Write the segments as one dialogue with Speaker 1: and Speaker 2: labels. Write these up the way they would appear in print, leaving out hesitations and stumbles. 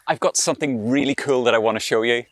Speaker 1: I've got something really cool that I want to show you.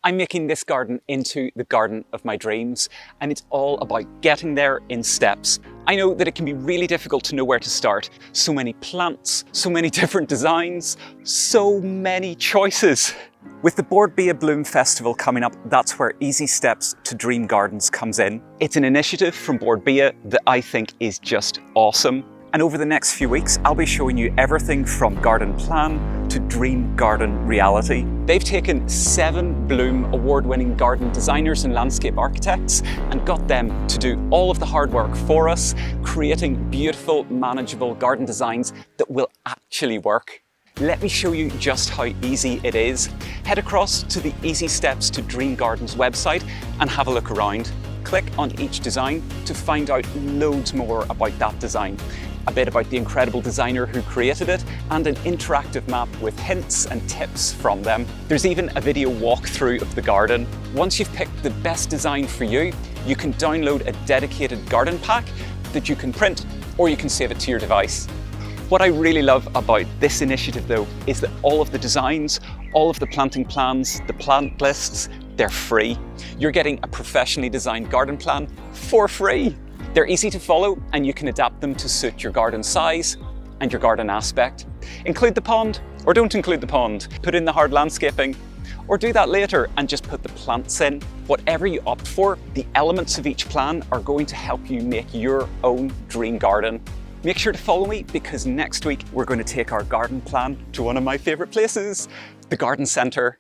Speaker 1: I'm making this garden into the garden of my dreams, and it's all about getting there in steps. I know that it can be really difficult to know where to start. So many plants, so many different designs, so many choices. With the Board Be a Bloom Festival coming up, that's where Easy Steps to Dream Gardens comes in. It's an initiative from Board Bia that I think is just awesome. And over the next few weeks, I'll be showing you everything from garden plan to dream garden reality. They've taken 7 Bloom award-winning garden designers and landscape architects and got them to do all of the hard work for us, creating beautiful, manageable garden designs that will actually work. Let me show you just how easy it is. Head across to the Easy Steps to Dream Gardens website and have a look around. Click on each design to find out loads more about that design. A bit about the incredible designer who created it, and an interactive map with hints and tips from them. There's even a video walkthrough of the garden. Once you've picked the best design for you, you can download a dedicated garden pack that you can print, or you can save it to your device. What I really love about this initiative though is that all of the designs, all of the planting plans, the plant lists, they're free. You're getting a professionally designed garden plan for free. They're easy to follow and you can adapt them to suit your garden size and your garden aspect. Include the pond or don't include the pond. Put in the hard landscaping or do that later and just put the plants in. Whatever you opt for, the elements of each plan are going to help you make your own dream garden. Make sure to follow me because next week we're going to take our garden plan to one of my favorite places, the garden centre.